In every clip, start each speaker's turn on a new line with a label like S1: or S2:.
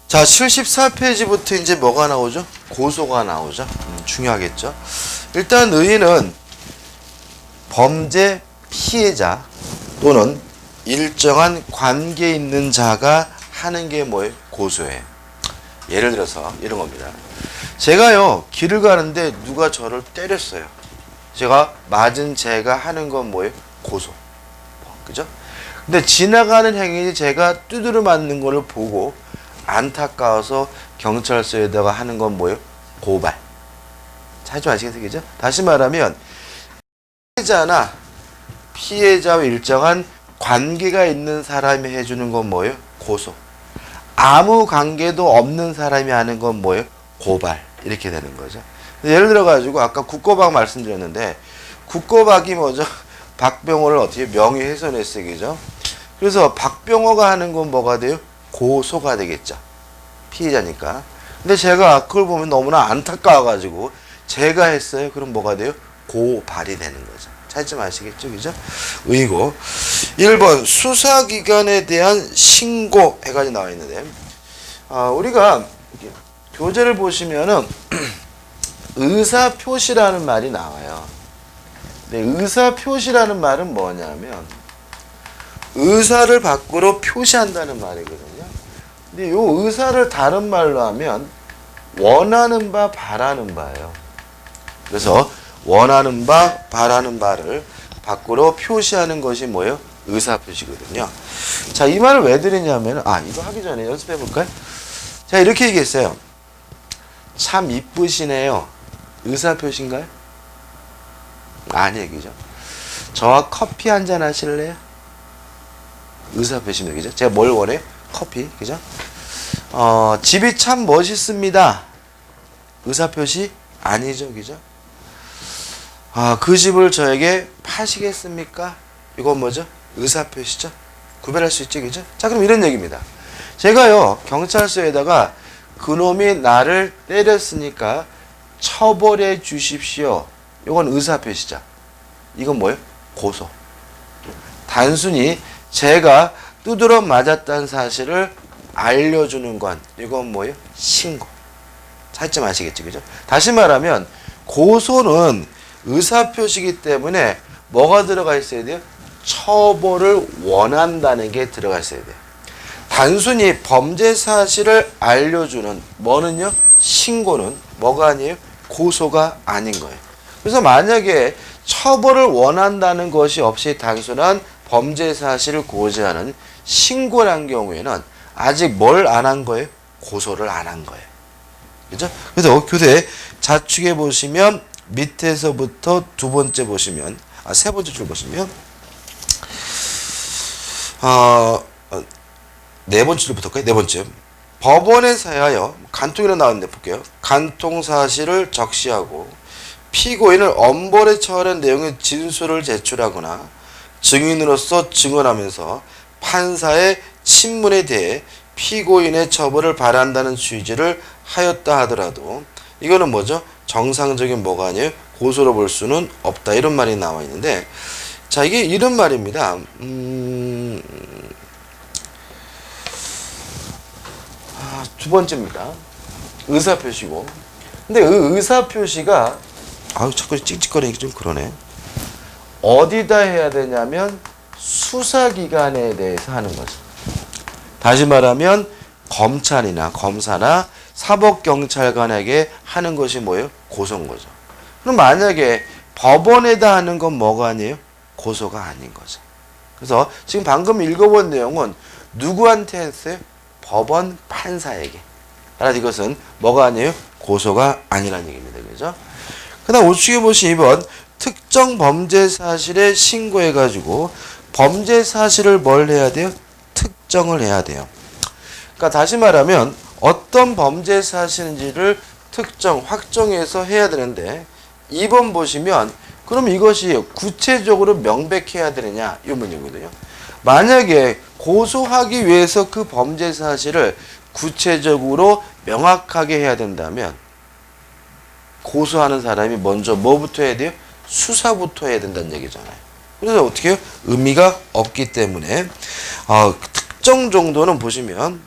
S1: 자, 74페이지부터 이제 뭐가 나오죠? 고소가 나오죠. 중요하겠죠. 일단 의의는 범죄 피해자 또는 일정한 관계 있는 자가 하는 게 뭐예요? 고소예요. 예를 들어서 이런 겁니다. 제가요, 길을 가는데 누가 저를 때렸어요. 제가 맞은 제가 하는 건 뭐예요? 고소. 그죠? 근데 지나가는 행인이 제가 두드려 맞는 거를 보고 안타까워서 경찰서에다가 하는 건 뭐예요? 고발. 자주 아시겠어요? 그죠? 다시 말하면 피해자와 일정한 관계가 있는 사람이 해주는 건 뭐예요? 고소. 아무 관계도 없는 사람이 하는 건 뭐예요? 고발. 이렇게 되는 거죠. 예를 들어 가지고 아까 국고박 말씀드렸는데 국고박이 뭐죠? 박병호를 어떻게 명예훼손했어요. 그죠? 그래서 박병호가 하는 건 뭐가 돼요? 고소가 되겠죠. 피해자니까. 근데 제가 그걸 보면 너무나 안타까워 가지고 제가 했어요. 그럼 뭐가 돼요? 고발이 되는 거죠. 차이점 아시겠죠? 그죠? 의고. 1번 수사기관에 대한 신고 해가지고 나와 있는데 우리가 교재를 보시면은 의사표시라는 말이 나와요. 근데 의사표시라는 말은 뭐냐면 의사를 밖으로 표시한다는 말이거든요. 근데 이 의사를 다른 말로 하면 원하는 바 바라는 바예요. 그래서 원하는 바 바라는 바를 밖으로 표시하는 것이 뭐예요? 의사표시거든요. 자, 이 말을 왜 드리냐면 이거 하기 전에 연습해 볼까요? 자, 이렇게 얘기했어요. 참 이쁘시네요. 의사표시인가요? 아니에요. 그죠? 저와 커피 한잔 하실래요? 의사표시입니다. 그죠? 제가 뭘 원해요? 커피. 그죠? 집이 참 멋있습니다. 의사표시? 아니죠. 그죠? 그 집을 저에게 파시겠습니까? 이건 뭐죠? 의사표시죠? 구별할 수 있죠. 그죠? 자, 그럼 이런 얘기입니다. 제가요, 경찰서에다가 그놈이 나를 때렸으니까 처벌해 주십시오. 이건 의사표시죠. 이건 뭐예요? 고소. 단순히 제가 두드러 맞았다는 사실을 알려주는 건 이건 뭐예요? 신고. 차이점 아시겠죠? 그죠? 다시 말하면 고소는 의사표시이기 때문에 뭐가 들어가 있어야 돼요? 처벌을 원한다는 게 들어가 있어야 돼요. 단순히 범죄 사실을 알려주는 뭐는요? 신고는 뭐가 아니에요? 고소가 아닌 거예요. 그래서 만약에 처벌을 원한다는 것이 없이 단순한 범죄 사실을 고지하는 신고란 경우에는 아직 뭘 안 한 거예요? 고소를 안 한 거예요. 그죠? 그래서 교재 좌측에 보시면 밑에서부터 두 번째 보시면 세 번째 줄 보시면 네 번째 줄부터 볼까요? 네 번째. 법원에서 하여 간통이라 나왔는데 볼게요. 간통 사실을 적시하고 피고인을 엄벌에 처하는 내용의 진술을 제출하거나 증인으로서 증언하면서 판사의 친문에 대해 피고인의 처벌을 바란다는 취지를 하였다 하더라도 이거는 뭐죠? 정상적인 뭐가 아니에요? 고소로 볼 수는 없다. 이런 말이 나와 있는데 자, 이게 이런 말입니다. 두 번째입니다. 의사표시고. 근데 의사표시가 자꾸 찍찍거리기 좀 그러네. 어디다 해야 되냐면 수사기관에 대해서 하는 거죠. 다시 말하면 검찰이나 검사나 사법경찰관에게 하는 것이 뭐예요? 고소인 거죠. 그럼 만약에 법원에다 하는 건 뭐가 아니에요? 고소가 아닌 거죠. 그래서 지금 방금 읽어본 내용은 누구한테 했어요? 법원 판사에게. 따라서 이것은 뭐가 아니에요? 고소가 아니라는 얘기입니다. 그죠? 그 다음 우측에 보신 2번 특정 범죄 사실에 신고해가지고 범죄 사실을 뭘 해야 돼요? 특정을 해야 돼요. 그러니까 다시 말하면 어떤 범죄 사실인지를 특정, 확정해서 해야 되는데 2번 보시면 그럼 이것이 구체적으로 명백해야 되느냐 이 문제거든요. 만약에 고소하기 위해서 그 범죄 사실을 구체적으로 명확하게 해야 된다면 고소하는 사람이 먼저 뭐부터 해야 돼요? 수사부터 해야 된다는 얘기잖아요. 그래서 어떻게 해요? 의미가 없기 때문에 특정 정도는 보시면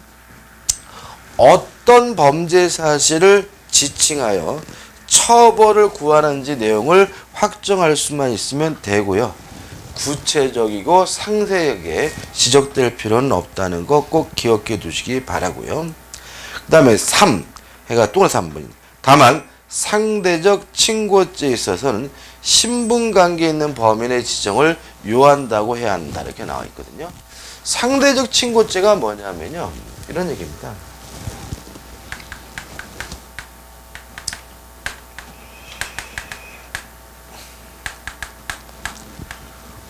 S1: 어떤 범죄 사실을 지칭하여 처벌을 구하는지 내용을 확정할 수만 있으면 되고요. 구체적이고 상세하게 지적될 필요는 없다는 거 꼭 기억해 두시기 바라고요. 그 다음에 3, 해가 또 3번. 다만 상대적 친고죄에 있어서는 신분관계에 있는 범인의 지정을 요한다고 해야 한다. 이렇게 나와 있거든요. 상대적 친고죄가 뭐냐면요. 이런 얘기입니다.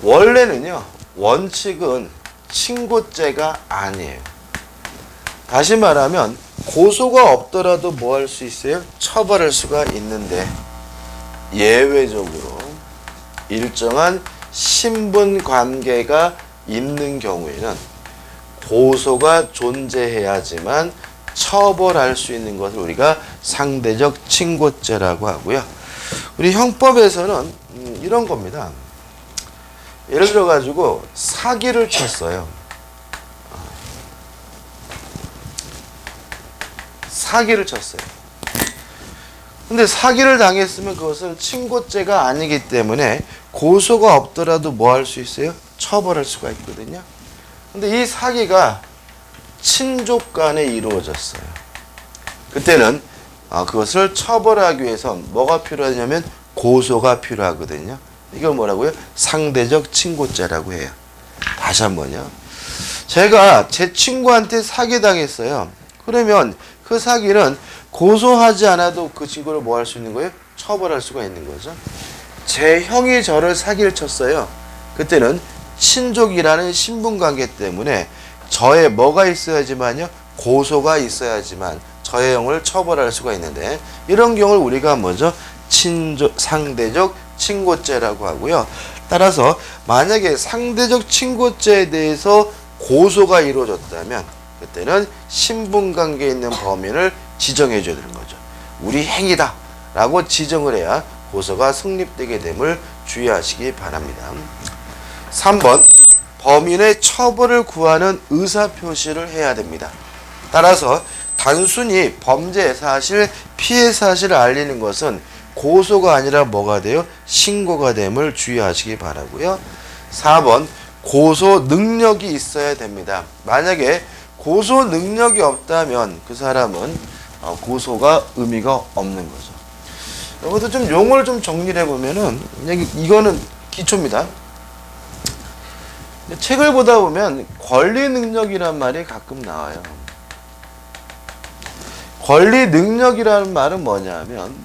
S1: 원래는요. 원칙은 친고죄가 아니에요. 다시 말하면 고소가 없더라도 뭐 할 수 있어요? 처벌할 수가 있는데 예외적으로 일정한 신분관계가 있는 경우에는 고소가 존재해야지만 처벌할 수 있는 것을 우리가 상대적 친고죄라고 하고요. 우리 형법에서는 이런 겁니다. 예를 들어 가지고 사기를 쳤어요. 사기를 쳤어요. 근데 사기를 당했으면 그것은 친고죄가 아니기 때문에 고소가 없더라도 뭐 할 수 있어요? 처벌할 수가 있거든요. 근데 이 사기가 친족 간에 이루어졌어요. 그때는 그것을 처벌하기 위해서 뭐가 필요하냐면 고소가 필요하거든요. 이걸 뭐라고요? 상대적 친고죄라고 해요. 다시 한번요. 제가 제 친구한테 사기당했어요. 그러면 그 사기는 고소하지 않아도 그 친구를 뭐 할 수 있는 거예요? 처벌할 수가 있는 거죠. 제 형이 저를 사기를 쳤어요. 그때는 친족이라는 신분관계 때문에 저의 뭐가 있어야지만요? 고소가 있어야지만 저의 형을 처벌할 수가 있는데 이런 경우를 우리가 먼저 상대적 친고죄라고 하고요. 따라서 만약에 상대적 친고죄에 대해서 고소가 이루어졌다면 그때는 신분관계에 있는 범인을 지정해 줘야 되는 거죠. 우리 행위다 라고 지정을 해야 고소가 성립되게 됨을 주의하시기 바랍니다. 3번 범인의 처벌을 구하는 의사표시를 해야 됩니다. 따라서 단순히 범죄 사실, 피해 사실을 알리는 것은 고소가 아니라 뭐가 돼요? 신고가 됨을 주의하시기 바라고요. 4번 고소 능력이 있어야 됩니다. 만약에 고소 능력이 없다면 그 사람은 고소가 의미가 없는 거죠. 이것도 좀 용어를 좀 정리를 해보면은 이거는 기초입니다. 책을 보다 보면 권리 능력이란 말이 가끔 나와요. 권리 능력이라는 말은 뭐냐면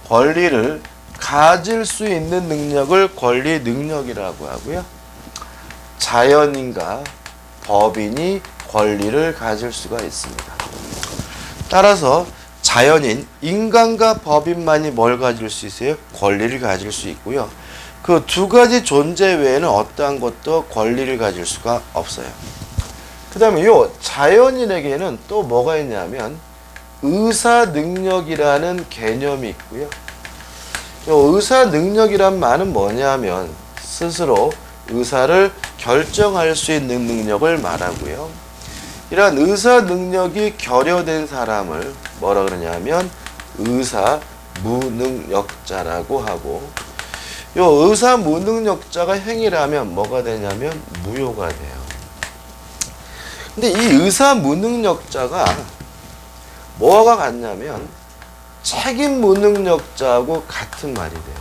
S1: 권리를 가질 수 있는 능력을 권리 능력이라고 하고요. 자연인과 법인이 권리를 가질 수가 있습니다. 따라서 자연인, 인간과 법인만이 뭘 가질 수 있어요? 권리를 가질 수 있고요. 그 두 가지 존재 외에는 어떠한 것도 권리를 가질 수가 없어요. 그 다음에 요 자연인에게는 또 뭐가 있냐면 의사 능력이라는 개념이 있고요. 요 의사 능력이란 말은 뭐냐면 스스로 의사를 결정할 수 있는 능력을 말하고요. 이러한 의사 능력이 결여된 사람을 뭐라 그러냐면 의사 무능력자라고 하고 요 의사 무능력자가 행위를 하면 뭐가 되냐면 무효가 돼요. 근데 이 의사 무능력자가 뭐가 같냐면 책임 무능력자하고 같은 말이 돼요.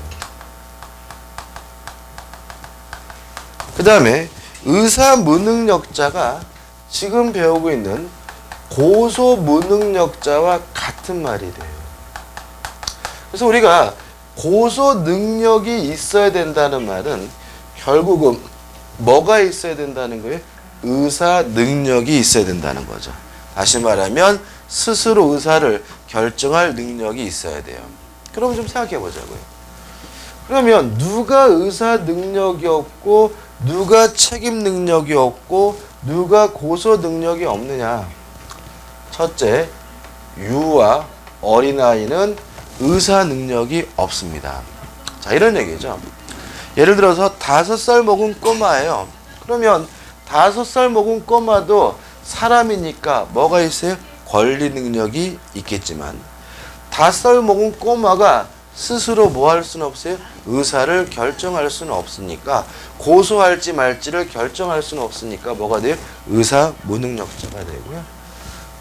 S1: 그 다음에 의사 무능력자가 지금 배우고 있는 고소 무능력자와 같은 말이 돼요. 그래서 우리가 고소 능력이 있어야 된다는 말은 결국은 뭐가 있어야 된다는 거예요? 의사 능력이 있어야 된다는 거죠. 다시 말하면 스스로 의사를 결정할 능력이 있어야 돼요. 그럼 좀 생각해 보자고요. 그러면 누가 의사 능력이 없고 누가 책임 능력이 없고 누가 고소 능력이 없느냐? 첫째, 유아 어린아이는 의사 능력이 없습니다. 자, 이런 얘기죠. 예를 들어서 5살 먹은 꼬마예요. 그러면 5살 먹은 꼬마도 사람이니까 뭐가 있어요? 권리 능력이 있겠지만 5살 먹은 꼬마가 스스로 뭐 할 수는 없어요? 의사를 결정할 수는 없으니까 고소할지 말지를 결정할 수는 없으니까 뭐가 돼요? 의사 무능력자가 되고요.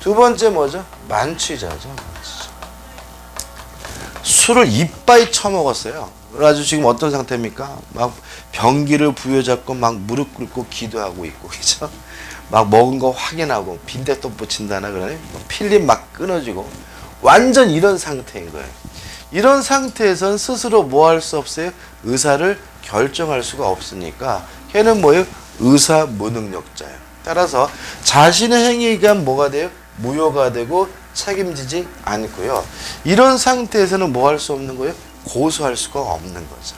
S1: 두 번째 뭐죠? 만취자죠. 만취자. 술을 이빠이 처먹었어요. 그래가지고 지금 어떤 상태입니까? 막 병기를 부여잡고 막 무릎 꿇고 기도하고 있고 그죠? 막 먹은 거 확인하고 빈대떡 붙인다나 그러네. 필름 막 끊어지고 완전 이런 상태인 거예요. 이런 상태에선 스스로 뭐 할 수 없어요? 의사를 결정할 수가 없으니까 걔는 뭐예요? 의사 무능력자예요. 따라서 자신의 행위가 뭐가 돼요? 무효가 되고 책임지지 않고요. 이런 상태에서는 뭐 할 수 없는 거예요? 고소할 수가 없는 거죠.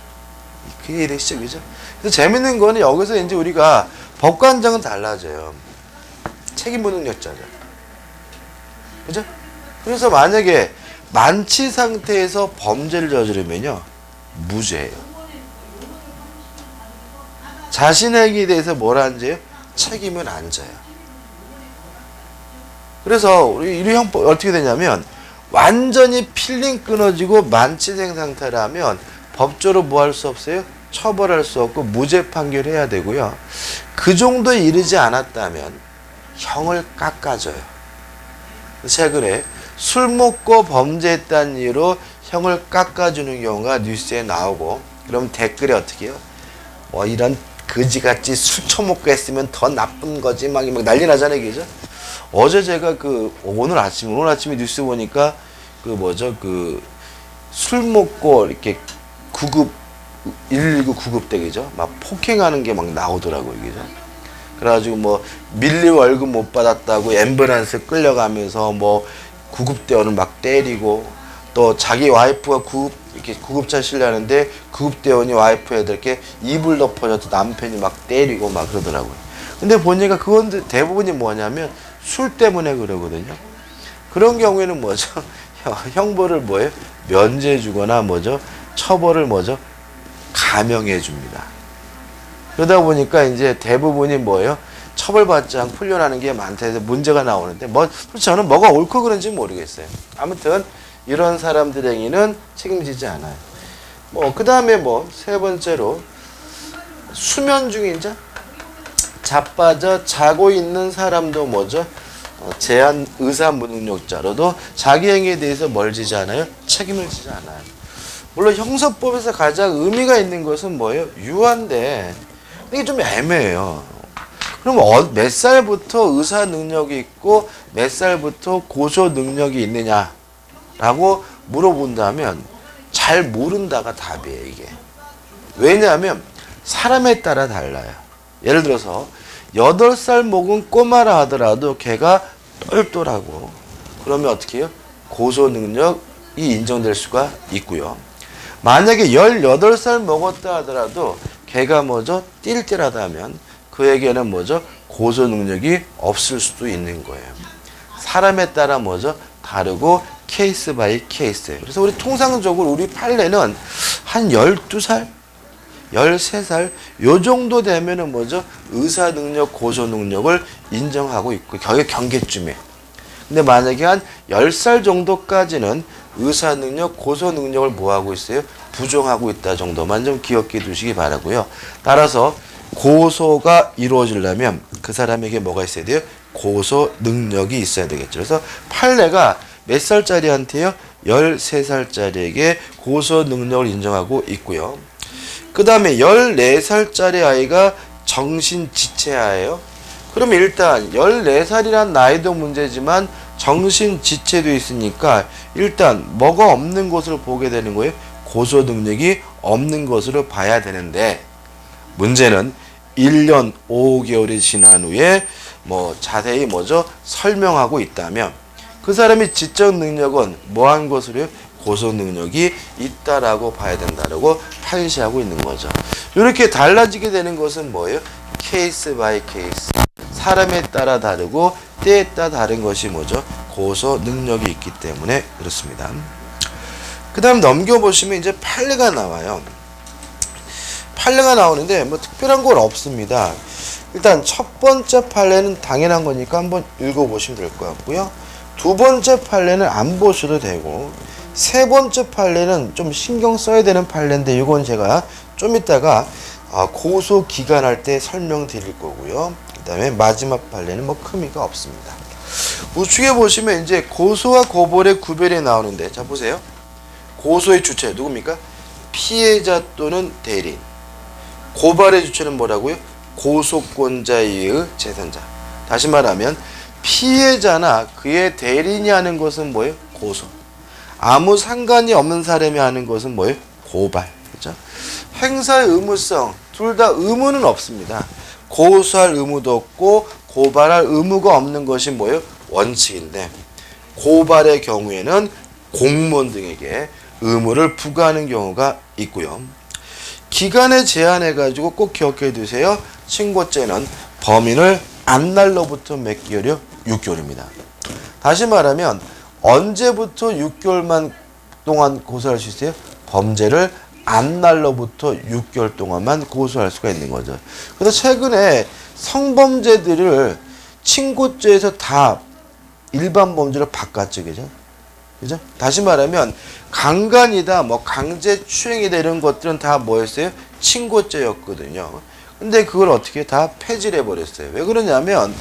S1: 그게 이래시죠, 그죠? 그래서 재밌는 거는 여기서 이제 우리가 법관장은 달라져요. 책임 무능력자죠. 그죠? 그래서 만약에 만취 상태에서 범죄를 저지르면요, 무죄예요. 자신에게 대해서 뭐라 안 져요? 책임은 안 져요. 그래서 우리 형법 어떻게 되냐면 완전히 필링 끊어지고 만취된 상태라면 법적으로 뭐 할 수 없어요? 처벌할 수 없고 무죄 판결해야 되고요. 그 정도에 이르지 않았다면 형을 깎아줘요. 최근에 술 먹고 범죄했다는 이유로 형을 깎아주는 경우가 뉴스에 나오고 그럼 댓글에 어떻게 해요? 뭐 이런 거지같이 술 처먹고 했으면 더 나쁜 거지 막 난리 나잖아요, 그죠? 어제 제가 오늘 아침에 뉴스 보니까 술 먹고 이렇게 119 구급대 그죠? 막 폭행하는 게 막 나오더라고요, 그죠? 그래가지고 뭐 밀리 월급 못 받았다고 앰뷸런스 끌려가면서 뭐 구급대원을 막 때리고 또 자기 와이프가 이렇게 구급차 실려하는데 구급대원이 와이프애들께 이불 덮어줘서 남편이 막 때리고 막 그러더라고요. 근데 보니까 그건 대부분이 뭐냐면 술 때문에 그러거든요. 그런 경우에는 뭐죠? 형벌을 뭐예요? 면제해 주거나 뭐죠? 처벌을 뭐죠? 감형해 줍니다. 그러다 보니까 이제 대부분이 뭐예요? 처벌받지 않고 풀려나는 게 많다 해서 문제가 나오는데 저는 뭐가 옳고 그런지 모르겠어요. 아무튼 이런 사람들의 행위는 책임지지 않아요. 그 다음에 세 번째로 수면 중인자 자빠져 자고 있는 사람도 뭐죠? 제한 의사 무능력자로도 자기 행위에 대해서 뭘 지지 않아요? 책임을 지지 않아요. 물론 형사법에서 가장 의미가 있는 것은 뭐예요? 유한데 이게 좀 애매해요. 그럼 몇 살부터 의사 능력이 있고 몇 살부터 고소 능력이 있느냐라고 물어본다면 잘 모른다가 답이에요, 이게. 왜냐하면 사람에 따라 달라요. 예를 들어서 8살 먹은 꼬마라 하더라도 걔가 똘똘하고 그러면 어떻게 해요? 고소 능력이 인정될 수가 있고요. 만약에 18살 먹었다 하더라도 걔가 뭐죠? 띨띨하다면 그에게는 뭐죠? 고소 능력이 없을 수도 있는 거예요. 사람에 따라 뭐죠? 다르고 케이스 바이 케이스예요. 그래서 우리 통상적으로 우리 판례는 한 12살, 13살 요 정도 되면은 뭐죠? 의사 능력, 고소 능력을 인정하고 있고 거기 경계쯤에. 근데 만약에 한 10살 정도까지는 의사 능력, 고소 능력을 뭐 하고 있어요? 부정하고 있다 정도만 좀 기억해 두시기 바라고요. 따라서 고소가 이루어지려면 그 사람에게 뭐가 있어야 돼요? 고소 능력이 있어야 되겠죠. 그래서 판례가 몇 살짜리한테요? 13살짜리에게 고소 능력을 인정하고 있고요. 그 다음에 14살짜리 아이가 정신지체아예요. 그럼 일단 14살이란 나이도 문제지만 정신지체도 있으니까 일단 뭐가 없는 것으로 보게 되는 거예요? 고소 능력이 없는 것으로 봐야 되는데 문제는 1년 5개월이 지난 후에 자세히 뭐죠? 설명하고 있다면 그 사람의 지적 능력은 뭐한 것으로요? 고소 능력이 있다라고 봐야 된다라고 판시하고 있는 거죠. 이렇게 달라지게 되는 것은 뭐예요? 케이스 바이 케이스. 사람에 따라 다르고 때에 따라 다른 것이 뭐죠? 고소 능력이 있기 때문에 그렇습니다. 그 다음 넘겨보시면 이제 판례가 나와요. 판례가 나오는데 특별한 건 없습니다. 일단 첫 번째 판례는 당연한 거니까 한번 읽어보시면 될 것 같고요. 두 번째 판례는 안 보셔도 되고 세 번째 판례는 좀 신경 써야 되는 판례인데 이건 제가 좀 이따가 고소 기간할 때 설명드릴 거고요. 그 다음에 마지막 판례는 뭐 의미가 없습니다. 우측에 보시면 이제 고소와 고발의 구별이 나오는데 자 보세요. 고소의 주체 누굽니까? 피해자 또는 대리인. 고발의 주체는 뭐라고요? 고소권자에 의해 재산자. 다시 말하면 피해자나 그의 대리인이 하는 것은 뭐예요? 고소. 아무 상관이 없는 사람이 하는 것은 뭐예요? 고발. 그렇죠? 행사의 의무성 둘 다 의무는 없습니다. 고소할 의무도 없고 고발할 의무가 없는 것이 뭐예요? 원칙인데 고발의 경우에는 공무원 등에게 의무를 부과하는 경우가 있고요. 기간에 제한해 가지고 꼭 기억해 두세요. 친고죄는 범인을 안 날로부터 몇 개월이요? 6개월입니다. 다시 말하면 언제부터 6개월만 동안 고소할 수 있어요? 범죄를 안 날로부터 6개월 동안만 고소할 수가 있는 거죠. 그래서 최근에 성범죄들을 친고죄에서 다 일반 범죄로 바꿨죠. 그죠? 그죠? 다시 말하면 강간이다, 뭐 강제추행이다 이런 것들은 다 뭐였어요? 친고죄였거든요. 근데 그걸 어떻게 다 폐지를 해버렸어요. 왜 그러냐면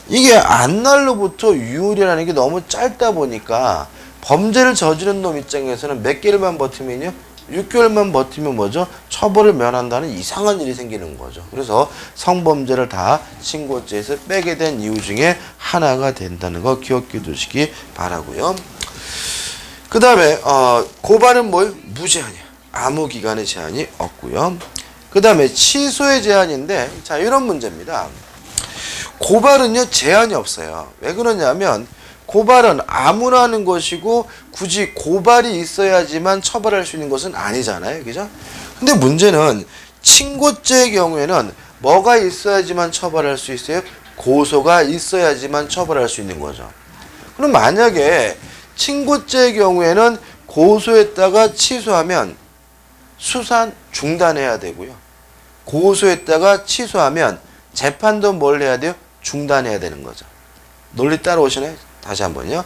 S1: 이게 안날로부터 유효라는 게 너무 짧다 보니까 범죄를 저지른 놈 입장에서는 몇 개월만 버티면요? 6개월만 버티면 뭐죠? 처벌을 면한다는 이상한 일이 생기는 거죠. 그래서 성범죄를 다 친고죄에서 빼게 된 이유 중에 하나가 된다는 거 기억해 두시기 바라고요. 그 다음에 고발은 뭐예요? 무제한이야. 아무 기간의 제한이 없고요. 그 다음에 취소의 제한인데 자 이런 문제입니다. 고발은요 제한이 없어요. 왜 그러냐면 고발은 아무나 하는 것이고 굳이 고발이 있어야지만 처벌할 수 있는 것은 아니잖아요. 그죠? 근데 문제는 친고죄의 경우에는 뭐가 있어야지만 처벌할 수 있어요? 고소가 있어야지만 처벌할 수 있는 거죠. 그럼 만약에 친고죄의 경우에는 고소했다가 취소하면 수사 중단해야 되고요. 고소했다가 취소하면 재판도 뭘 해야 돼요? 중단해야 되는 거죠. 논리 따라오시나요? 다시 한번요.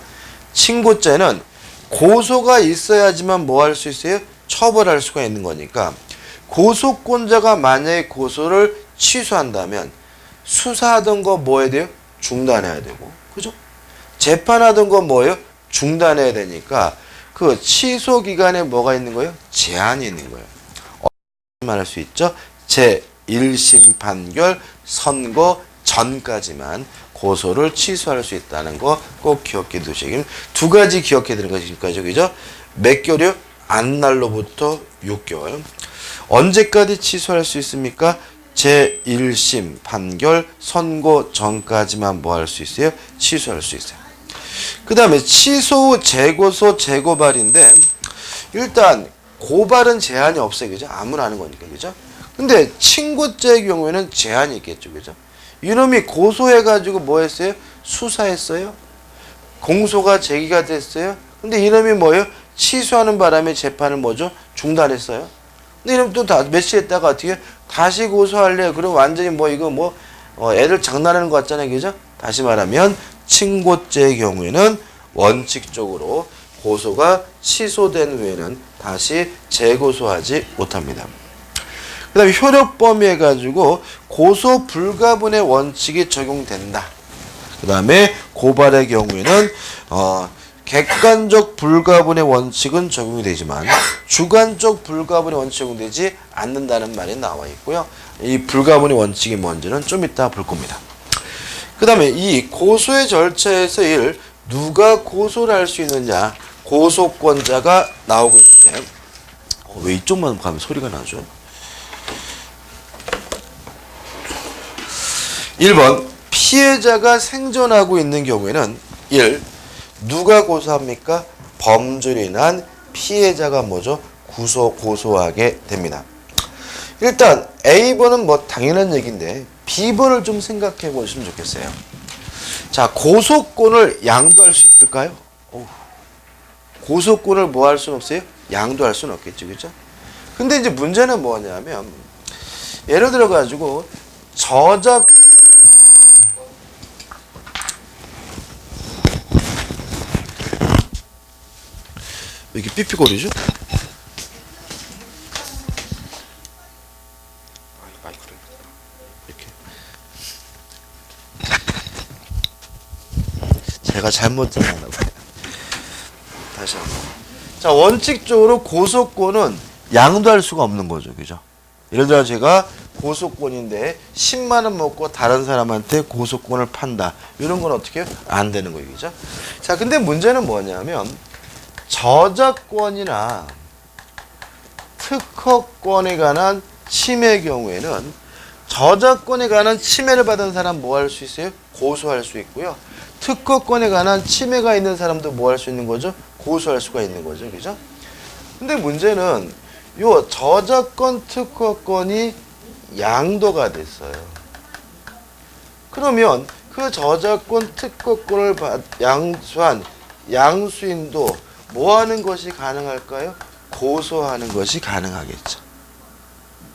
S1: 친고죄는 고소가 있어야지만 뭐 할 수 있어요? 처벌할 수가 있는 거니까 고소권자가 만약에 고소를 취소한다면 수사하던 거 뭐 해야 돼요? 중단해야 되고 그죠? 재판하던 거 뭐예요? 중단해야 되니까 그 취소 기간에 뭐가 있는 거예요? 제한이 있는 거예요. 어떻게 말할 수 있죠? 제1심 판결 선고 전까지만 고소를 취소할 수 있다는 거 꼭 기억해 두시길. 두 가지 기억해 드리는 것이니까요. 그죠? 몇 개월이요? 안날로부터 6개월. 언제까지 취소할 수 있습니까? 제1심 판결 선고 전까지만 뭐 할 수 있어요? 취소할 수 있어요. 그 다음에 취소 후 재고소 재고발인데 일단 고발은 제한이 없어요. 그죠? 아무나 하는 거니까. 그죠? 근데 친고죄의 경우에는 제한이 있겠죠. 그죠? 이놈이 고소해가지고 뭐 했어요? 수사했어요? 공소가 제기가 됐어요? 근데 이놈이 뭐예요? 취소하는 바람에 재판을 뭐죠? 중단했어요? 근데 이놈 또 며칠 했다가 어떻게 다시 고소할래요? 그럼 완전히 뭐 이거 뭐 애들 장난하는 것 같잖아요. 그죠? 다시 말하면 친고죄의 경우에는 원칙적으로 고소가 취소된 후에는 다시 재고소하지 못합니다. 그 다음에 효력 범위해 가지고 고소 불가분의 원칙이 적용된다. 그 다음에 고발의 경우에는 객관적 불가분의 원칙은 적용이 되지만 주관적 불가분의 원칙이 적용되지 않는다는 말이 나와 있고요. 이 불가분의 원칙이 뭔지는 좀 이따 볼 겁니다. 그 다음에 이 고소의 절차에서 누가 고소를 할 수 있느냐 고소권자가 나오고 있는데 왜 이쪽만 가면 소리가 나죠? 1번 피해자가 생존하고 있는 경우에는 1. 누가 고소합니까? 범죄로 인한 피해자가 뭐죠? 고소하게 됩니다. 일단 A번은 뭐 당연한 얘기인데 B번을 좀 생각해 보시면 좋겠어요. 자, 고소권을 양도할 수 있을까요? 고소권을 뭐 할 수는 없어요? 양도할 수는 없겠죠. 그죠? 근데 이제 문제는 뭐냐면 예를 들어 가지고 왜 이렇게 삐삐거리죠? 마이크를 이렇게 제가 잘못 잡았나 봐요. 다시 한번. 자, 원칙적으로 고소권은 양도할 수가 없는 거죠, 그죠? 예를 들어 제가 고소권인데 10만 원 먹고 다른 사람한테 고소권을 판다. 이런 건 어떻게 해요? 안 되는 거예요, 그죠? 자, 근데 문제는 뭐냐면 저작권이나 특허권에 관한 침해 경우에는 저작권에 관한 침해를 받은 사람 뭐 할 수 있어요? 고소할 수 있고요. 특허권에 관한 침해가 있는 사람도 뭐 할 수 있는 거죠? 고소할 수가 있는 거죠. 그죠? 근데 문제는 요 저작권 특허권이 양도가 됐어요. 그러면 그 저작권 특허권을 양수한 양수인도 뭐 하는 것이 가능할까요? 고소하는 것이 가능하겠죠.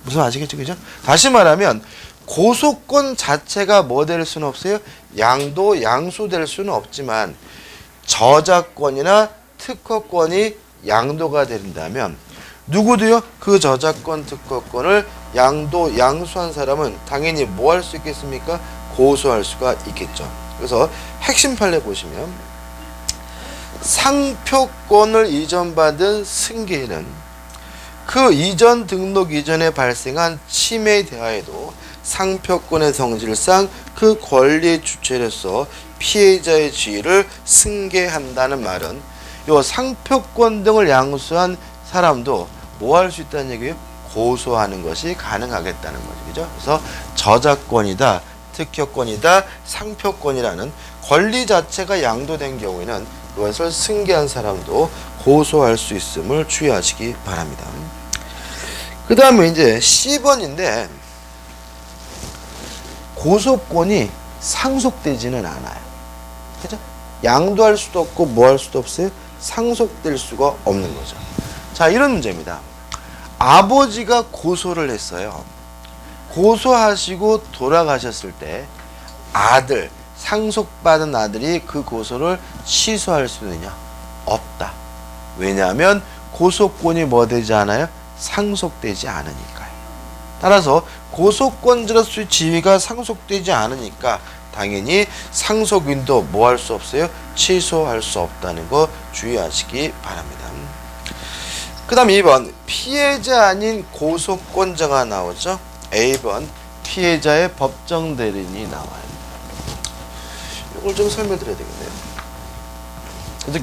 S1: 무슨 아시겠죠? 그죠? 다시 말하면 고소권 자체가 뭐 될 수는 없어요? 양수될 수는 없지만 저작권이나 특허권이 양도가 된다면 누구도요? 그 저작권 특허권을 양수한 사람은 당연히 뭐 할 수 있겠습니까? 고소할 수가 있겠죠. 그래서 핵심 판례 보시면 상표권을 이전받은 승계인은 그 이전 등록 이전에 발생한 침해에 대하여도 상표권의 성질상 그 권리의 주체로서 피해자의 지위를 승계한다는 말은 요 상표권 등을 양수한 사람도 뭐 할 수 있다는 얘기예요? 고소하는 것이 가능하겠다는 거죠. 그죠? 그래서 저작권이다, 특허권이다, 상표권이라는 권리 자체가 양도된 경우에는 그것을 승계한 사람도 고소할 수 있음을 주의하시기 바랍니다. 그 다음에 이제 C번인데 고소권이 상속되지는 않아요. 그죠? 양도할 수도 없고 뭐 할 수도 없어요? 상속될 수가 없는 거죠. 자, 이런 문제입니다. 아버지가 고소를 했어요. 고소하시고 돌아가셨을 때 아들, 상속받은 아들이 그 고소를 취소할 수 있느냐? 없다. 왜냐하면 고소권이 뭐 되지 않아요? 상속되지 않으니까요. 따라서 고소권자로서의 지위가 상속되지 않으니까 당연히 상속인도 뭐 할 수 없어요? 취소할 수 없다는 거 주의하시기 바랍니다. 그 다음 2번 피해자 아닌 고소권자가 나오죠. A번 피해자의 법정 대리인이 나와요. 이걸 좀 설명드려야 되겠네요.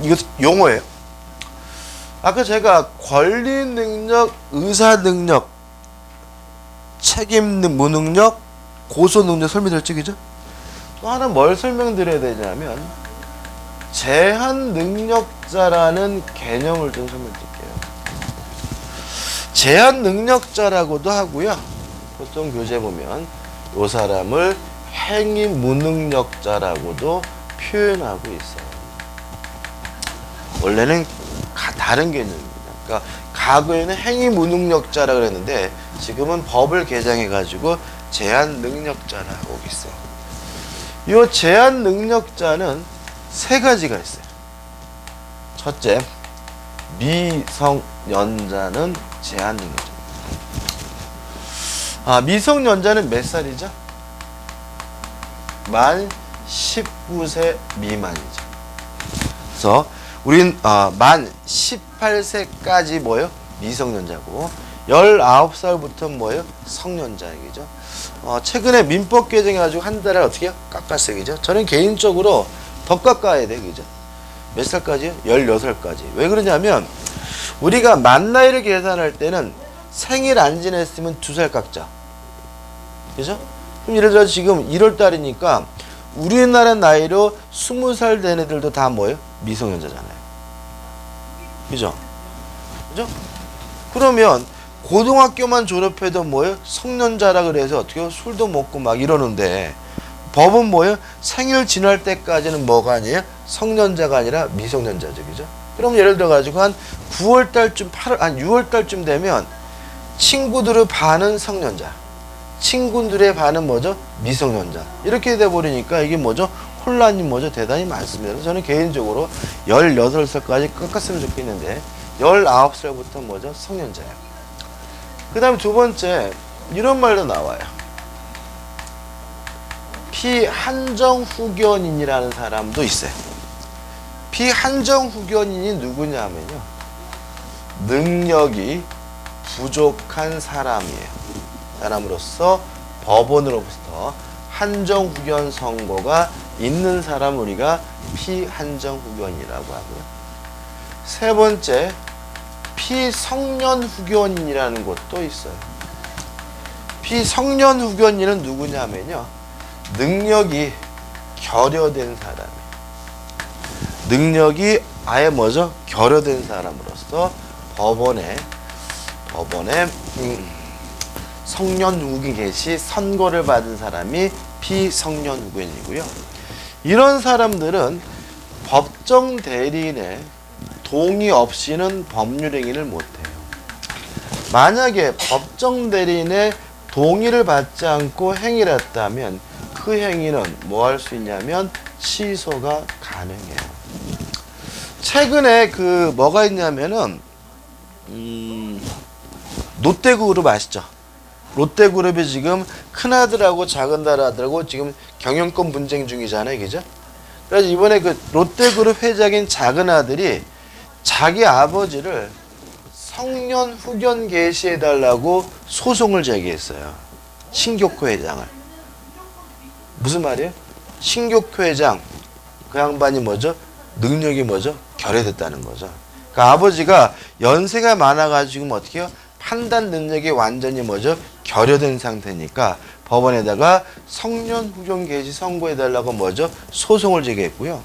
S1: 이거 용어예요. 아까 제가 권리 능력, 의사 능력, 책임 무능력, 고소 능력 설명드렸죠, 그죠? 또 하나 뭘 설명드려야 되냐면 제한 능력자라는 개념을 좀 설명드릴게요. 제한 능력자라고도 하고요. 보통 교재 보면 이 사람을 행위 무능력자라고도 표현하고 있어요. 원래는 다른 개념입니다. 그러니까 과거에는 행위 무능력자라고 그랬는데 지금은 법을 개정해 가지고 제한 능력자라고 있어요. 이 제한 능력자는 세 가지가 있어요. 첫째, 미성년자는 제한 능력자입니다. 미성년자는 몇 살이죠? 만 19세 미만이죠. 그래서 우린 만 18세까지 뭐예요? 미성년자고 19살부터 뭐예요? 성년자 얘기죠. 최근에 민법 개정해가지고 한 달에 어떻게 해요? 깎았어요. 그죠? 저는 개인적으로 더 깎아야 돼. 그죠? 몇 살까지요? 16살까지. 왜 그러냐면 우리가 만 나이를 계산할 때는 생일 안 지냈으면 2살 깎자. 그죠? 그럼 예를 들어 지금 1월 달이니까 우리나라 나이로 20살 된 애들도 다 뭐예요? 미성년자잖아요. 그죠? 그죠? 그러면 고등학교만 졸업해도 뭐예요? 성년자라 그래서 어떻게 해요? 술도 먹고 막 이러는데 법은 뭐예요? 생일 지날 때까지는 뭐가 아니에요? 성년자가 아니라 미성년자죠. 그죠? 그럼 예를 들어 가지고 한 9월 달쯤 6월 달쯤 되면 친구들의 반은 성년자, 친구들의 반은 뭐죠? 미성년자. 이렇게 돼 버리니까 이게 뭐죠? 혼란이 뭐죠? 대단히 많습니다. 그래서 저는 개인적으로 16살까지 깎았으면 좋겠는데 19살부터 뭐죠? 성년자예요. 그 다음에 두 번째, 이런 말도 나와요. 피한정후견인이라는 사람도 있어요. 피한정후견인이 누구냐면요, 능력이 부족한 사람으로서 법원으로부터 한정후견 선고가 있는 사람 우리가 피한정후견이라고 하고요. 세 번째, 피성년후견인이라는 것도 있어요. 피성년후견인은 누구냐면요, 능력이 결여된 사람이에요. 능력이 아예 뭐죠? 결여된 사람으로서 법원에 성년후견 개시 선고를 받은 사람이 피성년후견이고요. 이런 사람들은 법정 대리인의 동의 없이는 법률 행위를 못해요. 만약에 법정 대리인의 동의를 받지 않고 행위를 했다면 그 행위는 뭐 할 수 있냐면 취소가 가능해요. 최근에 그 뭐가 있냐면은 롯데그룹 아시죠? 롯데그룹이 지금 큰아들하고 작은아들하고 지금 경영권 분쟁 중이잖아요, 그죠? 그래서 이번에 그 롯데그룹 회장인 작은아들이 자기 아버지를 성년 후견 개시해달라고 소송을 제기했어요. 신교코 회장을. 무슨 말이에요? 신교코 회장, 그 양반이 뭐죠? 능력이 뭐죠? 결여됐다는 거죠. 그러니까 아버지가 연세가 많아가지고 지금 어떻게 해요? 판단 능력이 완전히 뭐죠? 결여된 상태니까 법원에다가 성년 후견 개시 선고해달라고 뭐죠? 소송을 제기했고요.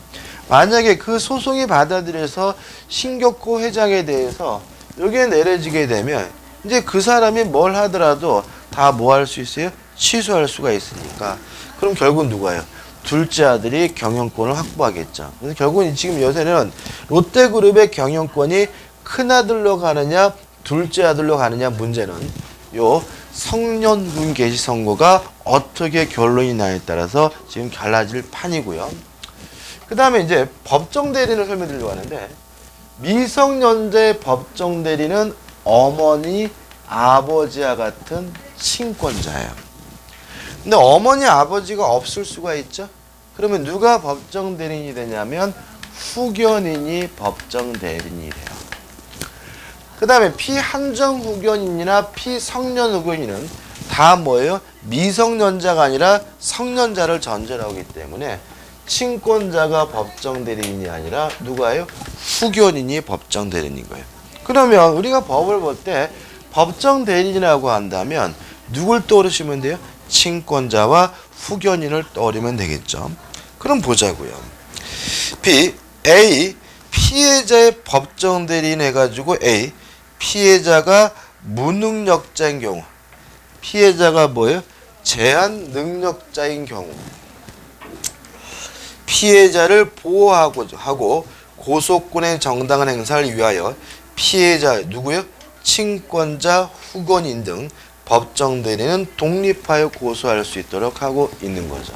S1: 만약에 그 소송이 받아들여서 신교코 회장에 대해서 여기에 내려지게 되면 이제 그 사람이 뭘 하더라도 다 뭐 할 수 있어요? 취소할 수가 있으니까. 그럼 결국 누가요? 둘째 아들이 경영권을 확보하겠죠. 그래서 결국은 지금 요새는 롯데그룹의 경영권이 큰아들로 가느냐 둘째 아들로 가느냐 문제는 요 성년후견 개시 선고가 어떻게 결론이 나에 따라서 지금 갈라질 판이고요. 그 다음에 이제 법정 대리인을 설명드리려고 하는데, 미성년자의 법정 대리는 어머니, 아버지와 같은 친권자예요. 근데 어머니, 아버지가 없을 수가 있죠. 그러면 누가 법정 대리인이 되냐면 후견인이 법정 대리인이 돼요. 그 다음에 피한정후견인이나 피성년후견인은 다 뭐예요? 미성년자가 아니라 성년자를 전제로 하기 때문에 친권자가 법정 대리인이 아니라 누가요? 후견인이 법정 대리인인 거예요. 그러면 우리가 법을 볼 때 법정 대리인이라고 한다면 누굴 떠오르시면 돼요? 친권자와 후견인을 떠올리면 되겠죠. 그럼 보자고요. A, 피해자의 법정 대리인 해가지고 A, 피해자가 무능력자인 경우, 피해자가 뭐예요? 제한 능력자인 경우, 피해자를 보호하고 고소권의 정당한 행사를 위하여 피해자 누구요? 친권자, 후견인 등 법정 대리는 독립하여 고소할 수 있도록 하고 있는 거죠.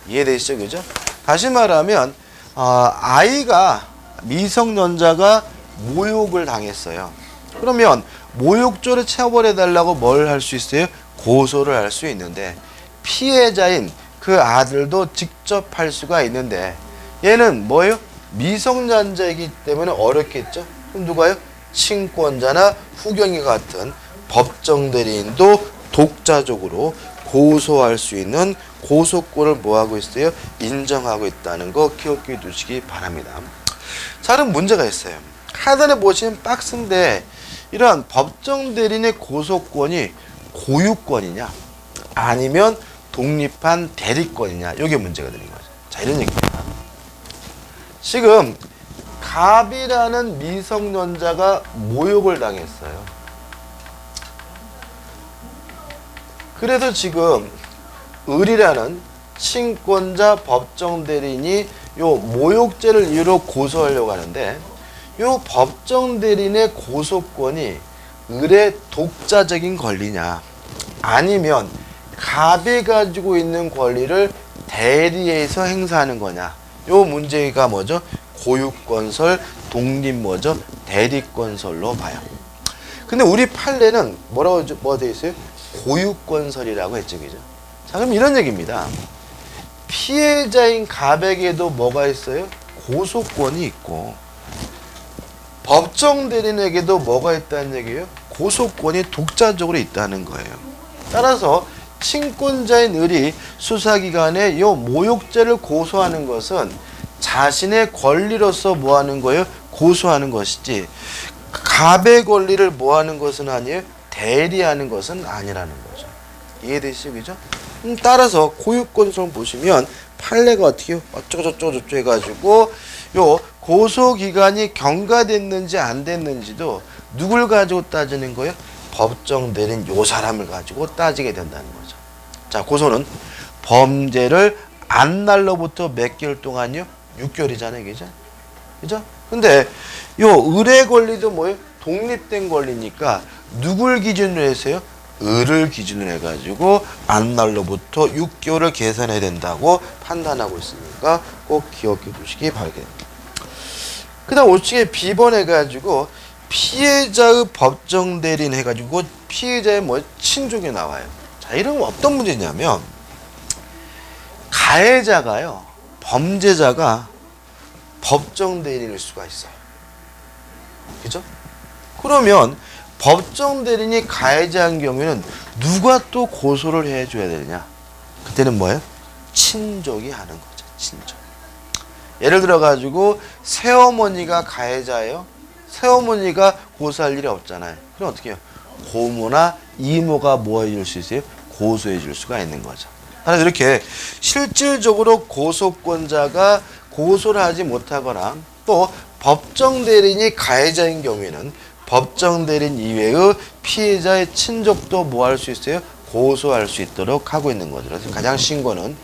S1: 이해되시죠? 그죠? 다시 말하면 아이가 미성년자가 모욕을 당했어요. 그러면 모욕죄를 처벌해달라고 뭘 할 수 있어요? 고소를 할 수 있는데 피해자인 그 아들도 직접 할 수가 있는데 얘는 뭐예요? 미성년자이기 때문에 어렵겠죠? 그럼 누가요? 친권자나 후견인 같은 법정 대리인도 독자적으로 고소할 수 있는 고소권을 뭐하고 있어요? 인정하고 있다는 거 기억해 두시기 바랍니다. 자, 그럼 문제가 있어요. 하단에 보시면 박스인데 이러한 법정 대리인의 고소권이 고유권이냐 아니면 독립한 대리권이냐, 이게 문제가 되는 거죠. 자, 이런 얘기입니다. 지금 갑이라는 미성년자가 모욕을 당했어요. 그래서 지금 을이라는 친권자 법정 대리인이 요 모욕죄를 이유로 고소하려고 하는데, 요 법정 대리인의 고소권이 을의 독자적인 권리냐 아니면 갑이 가지고 있는 권리를 대리해서 행사하는 거냐, 요 문제가 뭐죠? 고유권설 독립 뭐죠? 대리권설로 봐요. 근데 우리 판례는 뭐가 되어 있어요? 고유권설이라고 했죠, 그죠? 자, 그럼 이런 얘기입니다. 피해자인 가백에도 뭐가 있어요? 고소권이 있고, 법정 대리인에게도 뭐가 있다는 얘기예요? 고소권이 독자적으로 있다는 거예요. 따라서 친권자인 을이 수사기관에 이 모욕죄를 고소하는 것은 자신의 권리로서 뭐 하는 거예요? 고소하는 것이지, 갑의 권리를 뭐 하는 것은 아니에요? 대리하는 것은 아니라는 거죠. 이해되시죠? 그죠? 따라서 고유권설 보시면 판례가 어떻게 해요? 어쩌고저쩌고 해가지고 요 고소기간이 경과됐는지 안 됐는지도 누굴 가지고 따지는 거예요? 법정 대리인 요 사람을 가지고 따지게 된다는 거죠. 자, 고소는 범죄를 안 날로부터 몇 개월 동안요? 6개월이잖아요. 그죠? 그죠? 근데 요 을의 권리도 뭐예요? 독립된 권리니까 누굴 기준으로 해서요? 을을 기준으로 해가지고 안날로부터 6개월을 계산해야 된다고 판단하고 있으니까 꼭 기억해 두시기 바랍니다. 그 다음 5층에 비번해가지고 피해자의 법정 대리인 해가지고 피해자의 뭐 친족이 나와요. 자, 이런 건 어떤 문제냐면 가해자가요, 범죄자가 법정 대리인일 수가 있어요. 그죠? 그러면 법정 대리인이 가해자인 경우에는 누가 또 고소를 해줘야 되느냐? 그때는 뭐예요? 친족이 하는 거죠. 친족. 예를 들어가지고 새어머니가 가해자예요. 새어머니가 고소할 일이 없잖아요. 그럼 어떻게 해요? 고모나 이모가 뭐 해줄 수 있어요? 고소해 줄 수가 있는 거죠. 따라서 이렇게 실질적으로 고소권자가 고소를 하지 못하거나 또 법정 대리인이 가해자인 경우에는 법정 대리인 이외의 피해자의 친족도 뭐 할 수 있어요? 고소할 수 있도록 하고 있는 거죠. 그래서 가장 신고는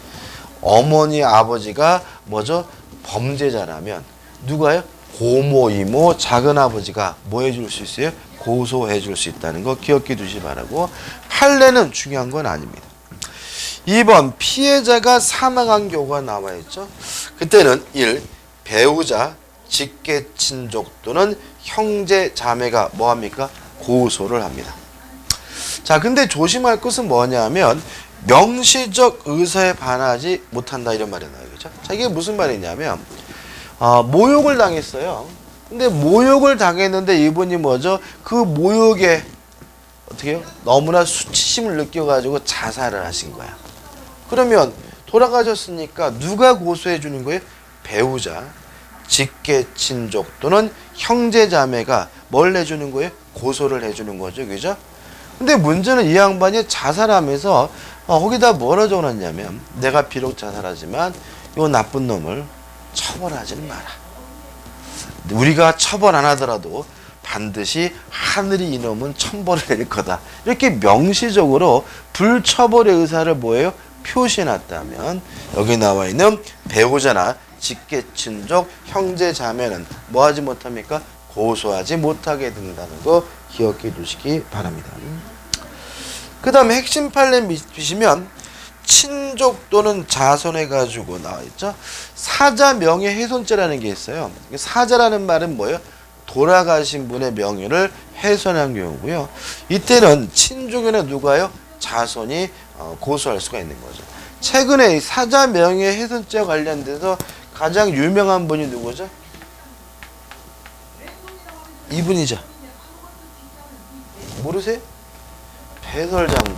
S1: 어머니, 아버지가 뭐죠? 범죄자라면 누가요? 고모, 이모, 작은아버지가 뭐 해줄 수 있어요? 고소해 줄 수 있다는 거 기억해 두시 바라고, 판례는 중요한 건 아닙니다. 2번 피해자가 사망한 경우가 나와 있죠. 그때는 1. 배우자, 직계친족 또는 형제, 자매가 뭐합니까? 고소를 합니다. 자, 근데 조심할 것은 뭐냐면 명시적 의사에 반하지 못한다 이런 말이 나와요. 그죠? 자, 이게 무슨 말이냐면 모욕을 당했어요. 근데 모욕을 당했는데 이분이 뭐죠? 그 모욕에 어떻게 해요? 너무나 수치심을 느껴가지고 자살을 하신 거야. 그러면 돌아가셨으니까 누가 고소해 주는 거예요? 배우자, 직계친족 또는 형제자매가 뭘 해주는 거예요? 고소를 해주는 거죠. 그죠? 근데 문제는 이 양반이 자살하면서 거기다 뭐라 적어놨냐면 내가 비록 자살하지만 요 나쁜 놈을 처벌하지는 마라. 우리가 처벌 안 하더라도 반드시 하늘이 이놈은 천벌을 내릴 거다. 이렇게 명시적으로 불처벌의 의사를 뭐예요? 표시해놨다면 여기 나와 있는 배우자나 직계친족, 형제자매는 뭐 하지 못합니까? 고소하지 못하게 된다는 거 기억해 두시기 바랍니다. 그 다음에 핵심 판례 보시면 친족 또는 자손해가지고 나와있죠. 사자 명예훼손죄라는 게 있어요. 사자라는 말은 뭐예요? 돌아가신 분의 명예를 훼손한 경우고요. 이때는 친족에는 누가요? 자손이 고소할 수가 있는 거죠. 최근에 사자 명예훼손죄와 관련돼서 가장 유명한 분이 누구죠? 이분이죠. 모르세요? 배설장군.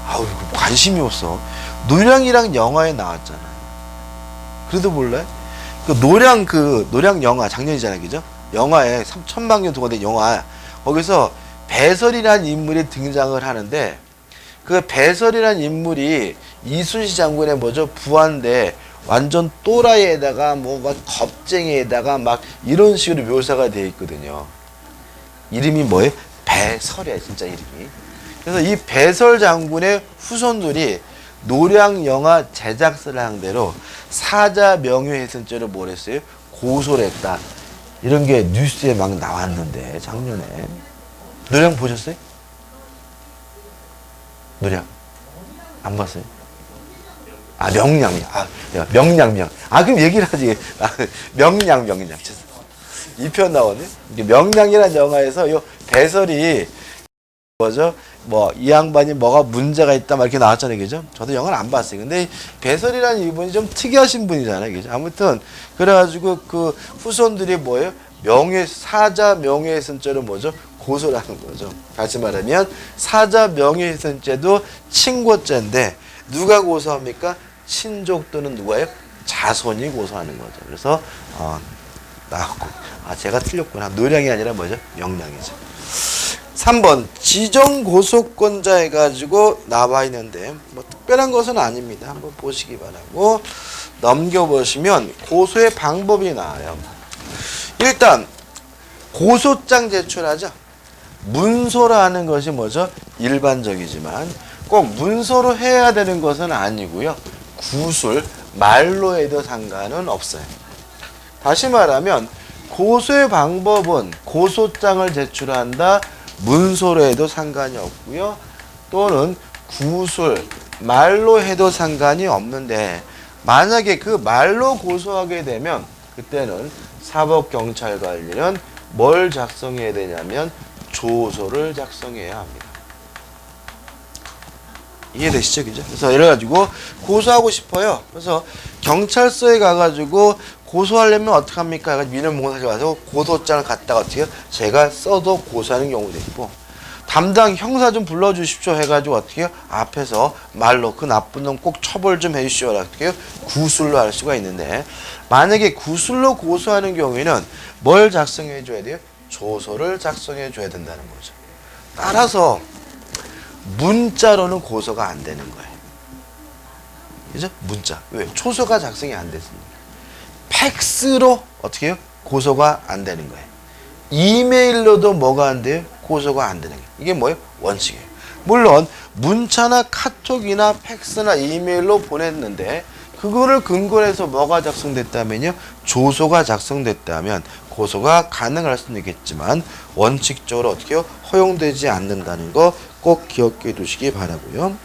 S1: 아우, 이거 관심이 없어. 노량이랑 영화에 나왔잖아. 그래도 몰라요? 노량 영화 작년이잖아요, 그죠? 영화에 3천만 년 동안 된 영화, 거기서 배설이라는 인물이 등장을 하는데 그 배설이라는 인물이 이순신 장군의 뭐죠? 부하인데 완전 또라이에다가 뭐 막 겁쟁이에다가 막 이런 식으로 묘사가 되어 있거든요. 이름이 뭐예요? 배설이야, 진짜 이름이. 그래서 이 배설 장군의 후손들이 노량 영화 제작사를 상대로 사자 명예훼손죄로 뭘 했어요? 고소를 했다. 이런 게 뉴스에 막 나왔는데 작년에. 노량 보셨어요? 노량 안 봤어요? 명량명. 명량명. 그럼 얘기를 하지. 명량. 이 편 나오네. 명량이라는 영화에서 요 배설이 뭐죠? 이 양반이 뭐가 문제가 있다 막 이렇게 나왔잖아요, 그죠? 저도 영화를 안 봤어요. 근데 배설이라는 이분이 좀 특이하신 분이잖아요, 그죠? 아무튼 그래가지고 그 후손들이 뭐예요? 사자 명예훼손죄로 뭐죠? 고소를 하는 거죠. 다시 말하면 사자 명예훼손죄도 친고죄인데 누가 고소합니까? 친족 또는 누가요? 자손이 고소하는 거죠. 그래서 나왔고 제가 틀렸구나. 노량이 아니라 뭐죠? 명량이죠. 3번 지정고소권자 해가지고 나와 있는데 특별한 것은 아닙니다. 한번 보시기 바라고 넘겨보시면 고소의 방법이 나와요. 일단 고소장 제출하죠. 문서라는 것이 뭐죠? 일반적이지만 꼭 문서로 해야 되는 것은 아니고요. 구술, 말로 해도 상관은 없어요. 다시 말하면 고소의 방법은 고소장을 제출한다. 문서로 해도 상관이 없고요. 또는 구술, 말로 해도 상관이 없는데 만약에 그 말로 고소하게 되면 그때는 사법경찰관리는 뭘 작성해야 되냐면 조서를 작성해야 합니다. 이해되시죠? 그죠? 그래서 이래가지고 고소하고 싶어요. 그래서 경찰서에 가가지고 고소하려면 어떡합니까? 민원봉사실 와서 고소장을 갖다가 어떻게 해요? 제가 써도 고소하는 경우도 있고 담당 형사 좀 불러주십시오 해가지고 어떻게 해요? 앞에서 말로 그 나쁜 놈 꼭 처벌 좀 해주시오. 어떻게 해요? 구술로 할 수가 있는데 만약에 구술로 고소하는 경우에는 뭘 작성해 줘야 돼요? 조서를 작성해 줘야 된다는 거죠. 따라서 문자로는 고소가 안 되는 거예요. 그죠? 문자. 왜? 초서가 작성이 안 됐습니다. 팩스로 어떻게 해요? 고소가 안 되는 거예요. 이메일로도 뭐가 안 돼요? 고소가 안 되는 거예요. 이게 뭐예요? 원칙이에요. 물론 문자나 카톡이나 팩스나 이메일로 보냈는데 그거를 근거로 해서 뭐가 작성됐다면요? 조서가 작성됐다면 고소가 가능할 수는 있겠지만 원칙적으로 어떻게 해요? 허용되지 않는다는 거 꼭 기억해 두시기 바라고요.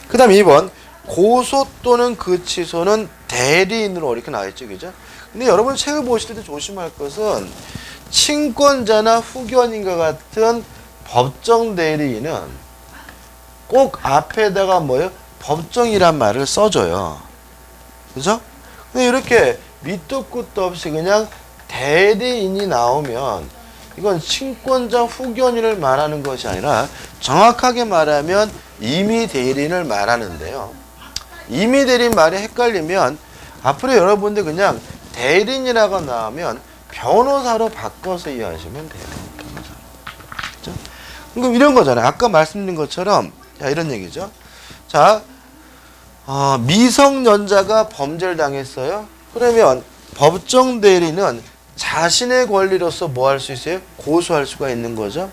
S1: 그 다음 2번 고소 또는 그 취소는 대리인으로 이렇게 나와있죠, 그죠? 근데 여러분 책을 보실 때 조심할 것은 친권자나 후견인과 같은 법정 대리인은 꼭 앞에다가 뭐예요? 법정이란 말을 써줘요. 그죠? 근데 이렇게 밑도 끝도 없이 그냥 대리인이 나오면 이건 친권자 후견인을 말하는 것이 아니라 정확하게 말하면 임의 대리인을 말하는데요. 임의 대리인 말이 헷갈리면 앞으로 여러분들 그냥 대리인이라고 나오면 변호사로 바꿔서 이해하시면 돼요. 변호사. 그렇죠? 그럼 이런 거잖아요. 아까 말씀드린 것처럼 이런 얘기죠. 자, 미성년자가 범죄를 당했어요. 그러면 법정 대리는 자신의 권리로서 뭐 할 수 있어요? 고소할 수가 있는 거죠.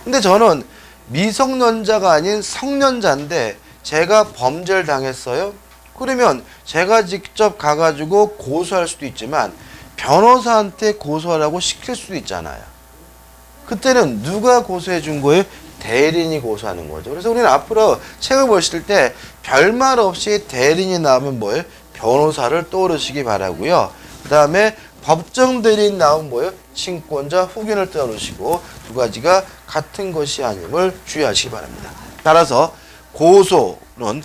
S1: 근데 저는 미성년자가 아닌 성년자인데 제가 범죄를 당했어요. 그러면 제가 직접 가가지고 고소할 수도 있지만 변호사한테 고소하라고 시킬 수도 있잖아요. 그때는 누가 고소해 준 거예요? 대리인이 고소하는 거죠. 그래서 우리는 앞으로 책을 보실 때 별말 없이 대리인이 나오면 뭐예요? 변호사를 떠오르시기 바라고요. 그 다음에 법정 대리인 나오면 뭐예요? 친권자 후견을 떠놓으시고 두 가지가 같은 것이 아님을 주의하시기 바랍니다. 따라서 고소는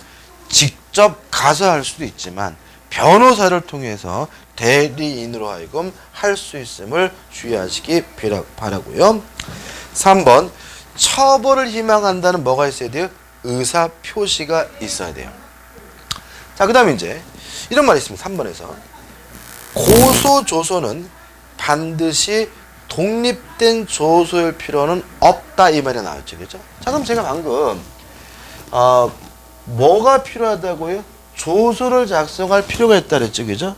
S1: 직접 가서 할 수도 있지만 변호사를 통해서 대리인으로 하여금 할 수 있음을 주의하시기 바라고요. 3번 처벌을 희망한다는 뭐가 있어야 돼요? 의사 표시가 있어야 돼요. 자, 그 다음에 이제 이런 말이 있습니다. 3번에서 고소 조서는 반드시 독립된 조서일 필요는 없다 이 말이 나왔죠, 그죠? 자, 그럼 제가 방금 뭐가 필요하다고요? 조서를 작성할 필요가 있다 그랬죠, 그죠?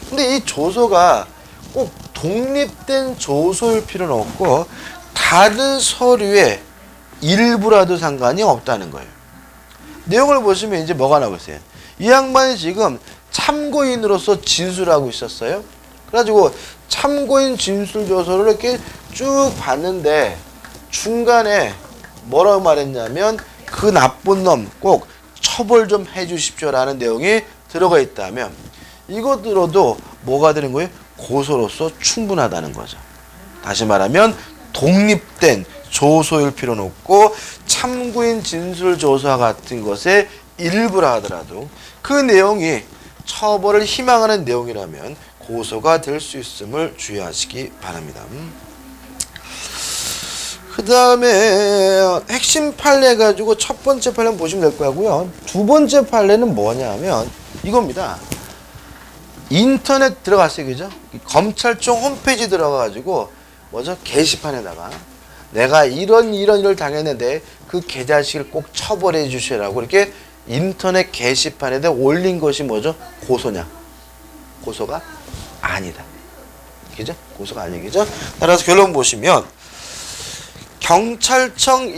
S1: 근데 이 조서가 꼭 독립된 조서일 필요는 없고 다른 서류의 일부라도 상관이 없다는 거예요. 내용을 보시면 이제 뭐가 나오고 있어요? 이 양반이 지금 참고인으로서 진술하고 있었어요. 그래가지고 참고인 진술 조서를 이렇게 쭉 봤는데 중간에 뭐라고 말했냐면 그 나쁜 놈 꼭 처벌 좀 해주십시오라는 내용이 들어가 있다면 이거 들어도 뭐가 되는 거예요? 고소로서 충분하다는 거죠. 다시 말하면 독립된 조소일 필요는 없고 참고인 진술조사 같은 것의 일부라 하더라도 그 내용이 처벌을 희망하는 내용이라면 고소가 될 수 있음을 주의하시기 바랍니다. 그 다음에 핵심 판례 가지고 첫 번째 판례는 보시면 될 거고요. 두 번째 판례는 뭐냐면 이겁니다. 인터넷 들어갔어요. 그죠? 검찰청 홈페이지 들어가가지고 뭐죠? 게시판에다가 내가 이런 일을 당했는데 그 개자식을 꼭 처벌해 주시라고 이렇게 인터넷 게시판에다 올린 것이 뭐죠? 고소냐? 고소가 아니다. 그죠? 고소가 아니죠? 따라서 결론 보시면 경찰청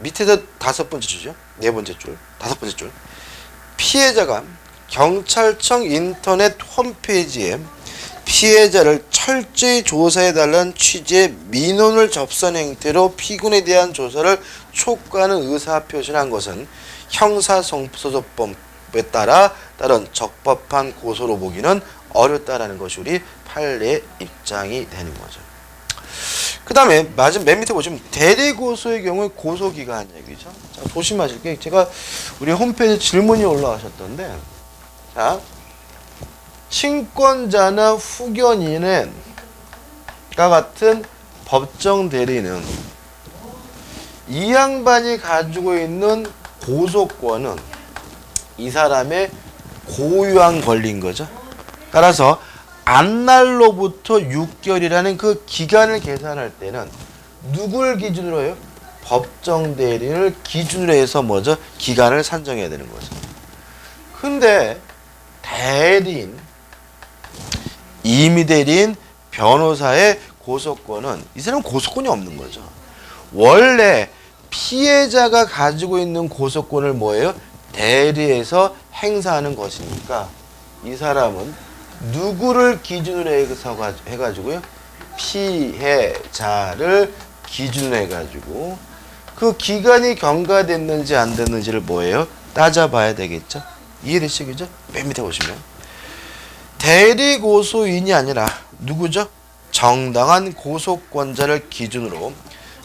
S1: 밑에서 다섯 번째 줄이죠. 네 번째 줄, 다섯 번째 줄. 피해자가 경찰청 인터넷 홈페이지에 피해자를 철저히 조사해달라는 취지의 민원을 접선 형태로 피고인에 대한 조사를 촉구하는 의사표시를 한 것은 형사소송법에 따른 적법한 고소로 보기는 어렵다라는 것이 우리 판례의 입장이 되는 거죠. 그 다음에 맨 밑에 보시면 대리고소의 경우에 고소기간 얘기죠. 자, 조심하실 게 제가 우리 홈페이지 질문이 올라가셨던데 자, 친권자나 후견인과 같은 법정 대리는 이 양반이 가지고 있는 고소권은 이 사람의 고유한 권리인 거죠. 따라서 안날로부터 6개월이라는 그 기간을 계산할 때는 누굴 기준으로 해요? 법정 대리인을 기준으로 해서 뭐죠? 기간을 산정해야 되는 거죠. 근데 대리인, 임의 대리인, 변호사의 고소권은 이 사람은 고소권이 없는 거죠. 원래 피해자가 가지고 있는 고소권을 뭐예요? 대리해서 행사하는 것이니까 이 사람은 누구를 기준으로 해가지고요? 피해자를 기준으로 해가지고 그 기간이 경과됐는지 안 됐는지를 뭐예요? 따져봐야 되겠죠? 이해되시겠죠? 맨 밑에 보시면 대리고소인이 아니라 누구죠? 정당한 고소권자를 기준으로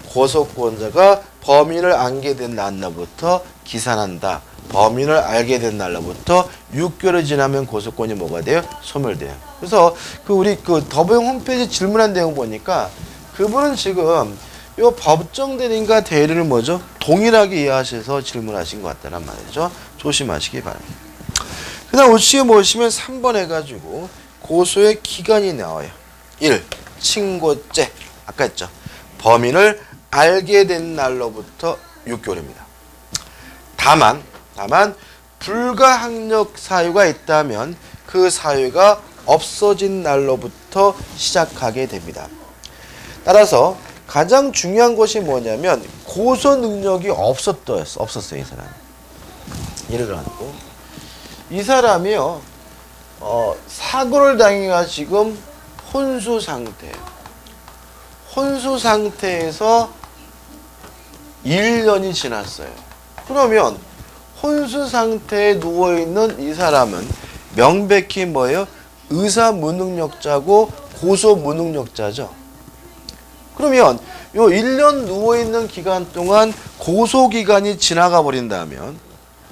S1: 고소권자가 범인을 알게 된 날로부터 기산한다. 범인을 알게 된 날로부터 6개월이 지나면 고소권이 뭐가 돼요? 소멸돼요. 그래서 우리 더보용 홈페이지 질문한 내용 보니까 그분은 지금 요 법정 대리인과 대리를 뭐죠? 동일하게 이해하셔서 질문하신 것 같다는 말이죠. 조심하시기 바랍니다. 그 다음 우측에 보시면 3번 해가지고 고소의 기간이 나와요. 1. 친고죄. 아까 했죠. 범인을 알게 된 날로부터 6개월입니다. 다만 불가항력 사유가 있다면 그 사유가 없어진 날로부터 시작하게 됩니다. 따라서 가장 중요한 것이 뭐냐면 고소 능력이 없었어요. 이 사람이. 예를 들어서 이 사람이요 사고를 당해가 지금 혼수 상태예요. 혼수 상태에서 1년이 지났어요. 그러면 혼수 상태에 누워있는 이 사람은 명백히 뭐예요? 의사 무능력자고 고소 무능력자죠. 그러면 요 1년 누워있는 기간 동안 고소 기간이 지나가 버린다면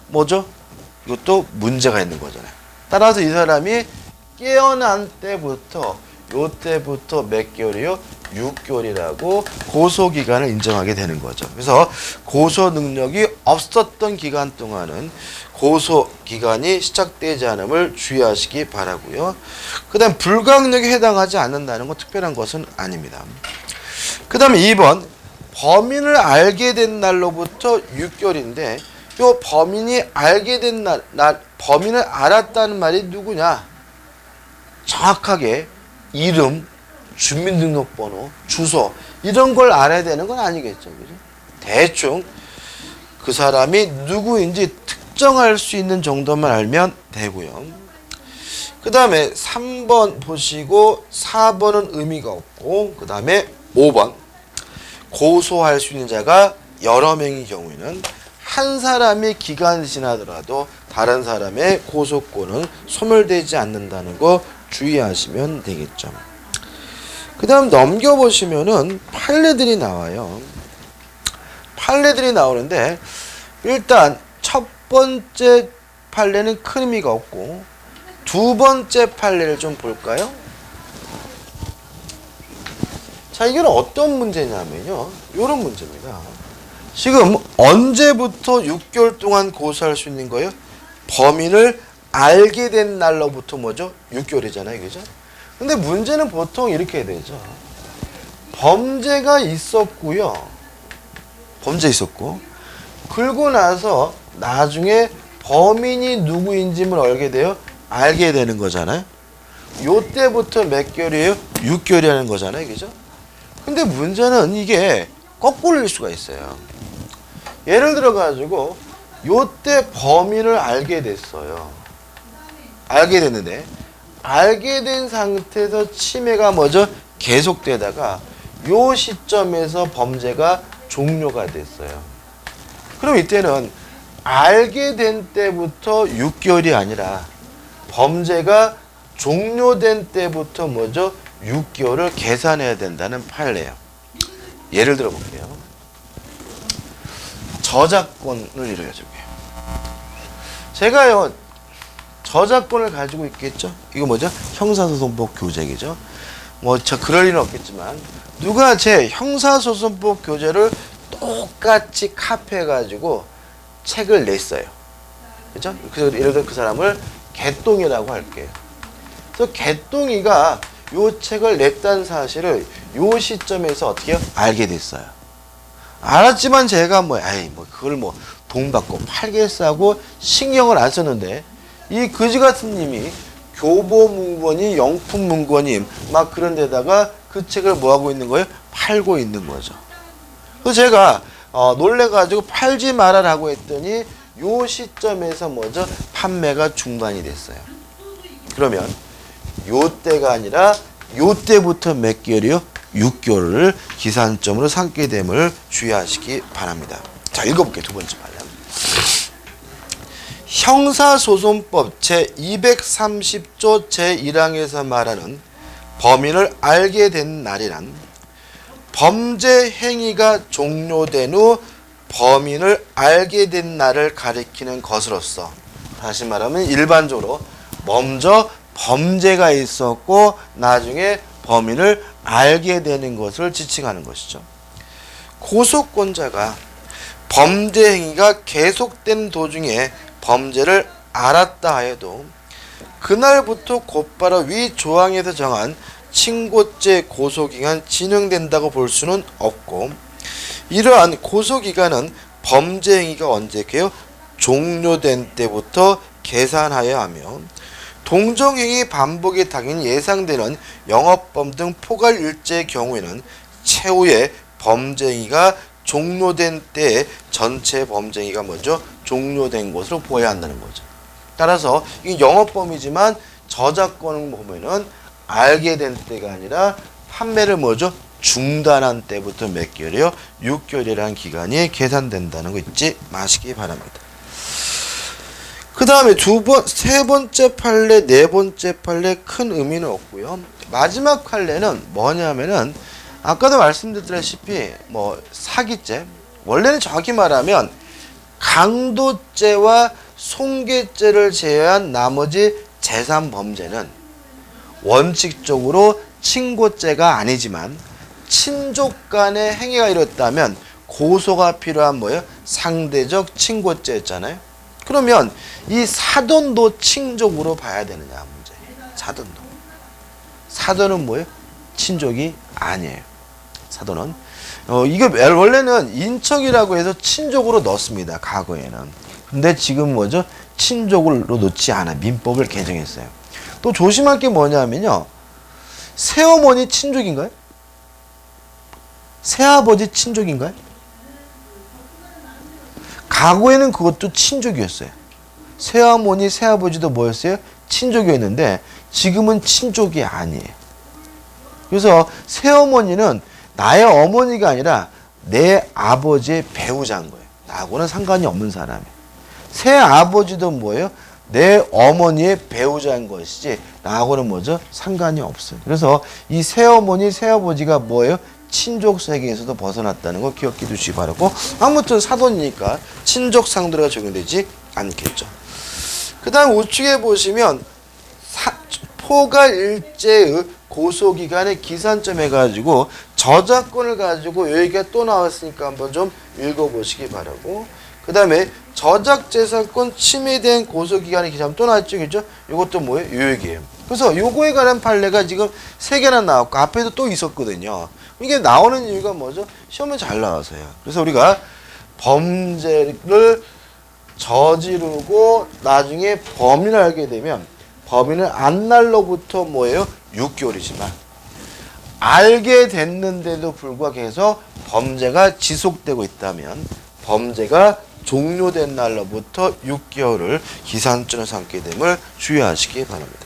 S1: 뭐죠? 이것도 문제가 있는 거잖아요. 따라서 이 사람이 깨어난 때부터 요때부터 몇 개월이요? 6개월이라고 고소기간을 인정하게 되는 거죠. 그래서 고소 능력이 없었던 기간 동안은 고소기간이 시작되지 않음을 주의하시기 바라고요. 그 다음 불가항력에 해당하지 않는다는 건 특별한 것은 아닙니다. 그 다음에 2번 범인을 알게 된 날로부터 6개월인데 요 범인이 알게 된 범인을 알았다는 말이 누구냐? 정확하게 이름, 주민등록번호, 주소 이런 걸 알아야 되는 건 아니겠죠. 그죠? 대충 그 사람이 누구인지 특정할 수 있는 정도만 알면 되고요. 그 다음에 3번 보시고 4번은 의미가 없고 그 다음에 5번 고소할 수 있는 자가 여러 명의 경우에는 한 사람이 기간이 지나더라도 다른 사람의 고소권은 소멸되지 않는다는 거 주의하시면 되겠죠. 그 다음 넘겨보시면은 판례들이 나와요. 판례들이 나오는데 일단 첫 번째 판례는 큰 의미가 없고 두 번째 판례를 좀 볼까요? 자, 이건 어떤 문제냐면요. 이런 문제입니다. 지금 언제부터 6개월 동안 고소할 수 있는 거예요? 범인을 알게 된 날로부터 뭐죠? 6개월이잖아요. 그죠? 근데 문제는 보통 이렇게 되죠. 범죄가 있었고요. 범죄 있었고. 그러고 나서 나중에 범인이 누구인지를 알게 되는 거잖아요. 요때부터 몇 개월이에요? 6개월이라는 거잖아요. 그죠? 근데 문제는 이게 거꾸로일 수가 있어요. 예를 들어 가지고 요때 범인을 알게 됐어요. 알게 됐는데 알게 된 상태에서 침해가 뭐죠? 계속되다가 요 시점에서 범죄가 종료가 됐어요. 그럼 이때는 알게 된 때부터 6개월이 아니라 범죄가 종료된 때부터 뭐죠? 6개월을 계산해야 된다는 판례예요. 예를 들어 볼게요. 저작권을 이루어야 줄게요. 제가요, 저작권을 가지고 있겠죠? 이거 뭐죠? 형사소송법 교재이죠? 뭐, 그럴 일은 없겠지만, 누가 제 형사소송법 교재를 똑같이 카피해가지고 책을 냈어요. 그죠? 그래서 예를 들어 그 사람을 개똥이라고 할게요. 그래서 개똥이가 요 책을 냈다는 사실을 요 시점에서 어떻게 해요? 알게 됐어요. 알았지만 제가 그걸 돈 받고 팔겠다고 신경을 안 썼는데 이 그지 같은 님이 교보문고니 영품문고님 막 그런 데다가 그 책을 뭐 하고 있는 거예요? 팔고 있는 거죠. 그래서 제가 놀래가지고 팔지 말아라고 했더니 요 시점에서 뭐죠? 판매가 중단이 됐어요. 그러면 요때가 아니라 요때부터 몇 개월이요? 6개월을 기산점으로 삼게 됨을 주의하시기 바랍니다. 자, 읽어볼게요. 두 번째 판례. 형사소송법 제230조 제1항에서 말하는 범인을 알게 된 날이란 범죄 행위가 종료된 후 범인을 알게 된 날을 가리키는 것으로서, 다시 말하면 일반적으로 먼저 범죄가 있었고 나중에 범인을 알게 되는 것을 지칭하는 것이죠. 고소권자가 범죄 행위가 계속된 도중에 범죄를 알았다 하여도 그날부터 곧바로 위 조항에서 정한 친고죄 고소기간 진행된다고 볼 수는 없고, 이러한 고소기간은 범죄 행위가 언제게요? 종료된 때부터 계산하여야 하며, 동종행위 반복이 당연히 예상되는 영업범 등 포괄일죄의 경우에는 최후의 범죄 행위가 종료된 때에 전체 범죄 행위가 먼저 종료된 것으로 보아야 한다는 거죠. 따라서 이 영업범이지만 저작권을 보면은 알게 된 때가 아니라 판매를 뭐죠? 중단한 때부터 몇 개월이요? 6개월이라는 기간이 계산된다는 거 잊지 마시기 바랍니다. 그 다음에 세 번째 판례, 네 번째 판례 큰 의미는 없고요. 마지막 판례는 뭐냐면은 아까도 말씀드렸다시피 사기죄, 원래는 정확히 말하면 강도죄와 손괴죄를 제외한 나머지 재산 범죄는 원칙적으로 친고죄가 아니지만 친족 간의 행위가 이뤘다면 고소가 필요한 상대적 친고죄였잖아요. 그러면 이 사돈도 친족으로 봐야 되느냐 문제. 사돈은 친족이 아니에요. 사돈은 이게 원래는 인척이라고 해서 친족으로 넣습니다. 과거에는. 근데 지금 친족으로 넣지 않아. 민법을 개정했어요. 또 조심할 게 뭐냐면요. 새어머니 친족인가요? 새아버지 친족인가요? 과거에는 그것도 친족이었어요. 새어머니, 새아버지도 뭐였어요? 친족이었는데 지금은 친족이 아니에요. 그래서 새어머니는 나의 어머니가 아니라 내 아버지의 배우자인 거예요. 나하고는 상관이 없는 사람이에요. 새 아버지도 뭐예요? 내 어머니의 배우자인 것이지 나하고는 뭐죠? 상관이 없어요. 그래서 이 새어머니, 새아버지가 뭐예요? 친족 세계에서도 벗어났다는 거 기억해 두시기 바라고, 아무튼 사돈이니까 친족 상도가 적용되지 않겠죠. 그 다음 우측에 보시면 포괄 일제의 고소기간의 기산점 해가지고 저작권을 가지고 여기가 또 나왔으니까 한번 좀 읽어보시기 바라고, 그 다음에 저작재산권 침해에 대한 고소기간의 기산점 또 나왔죠, 그죠? 이것도 뭐예요? 요 얘기예요. 그래서 요거에 관한 판례가 지금 3개나 나왔고 앞에도 또 있었거든요. 이게 나오는 이유가 뭐죠? 시험에 잘 나와서요. 그래서 우리가 범죄를 저지르고 나중에 범인을 알게 되면 범인을 안 날로부터 뭐예요? 6개월이지만 알게 됐는데도 불구하고 계속 범죄가 지속되고 있다면 범죄가 종료된 날로부터 6개월을 기산점으로 삼게 됨을 주의하시기 바랍니다.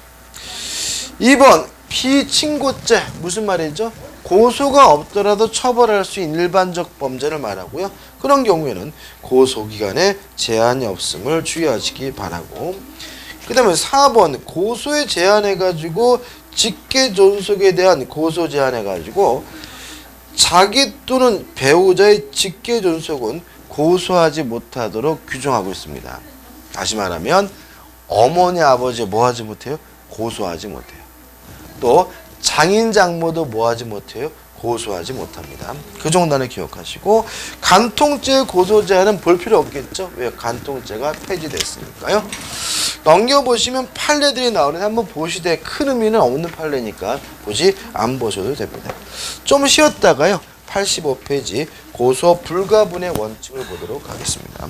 S1: 2번 피친고죄 무슨 말이죠? 고소가 없더라도 처벌할 수 있는 일반적 범죄를 말하고요. 그런 경우에는 고소기간에 제한이 없음을 주의하시기 바라고, 그 다음에 4번 고소에 제한해가지고 직계존속에 대한 고소 제한해가지고 자기 또는 배우자의 직계존속은 고소하지 못하도록 규정하고 있습니다. 다시 말하면 어머니 아버지 뭐 하지 못해요? 고소하지 못해요. 또 장인 장모도 뭐 하지 못해요? 고소하지 못합니다. 그 정도는 기억하시고, 간통죄 고소 제한은 볼 필요 없겠죠? 왜? 간통죄가 폐지됐으니까요. 넘겨보시면 판례들이 나오는데 한번 보시되 큰 의미는 없는 판례니까 굳이 안 보셔도 됩니다. 좀 쉬었다가요 85페이지 고소 불가분의 원칙을 보도록 하겠습니다.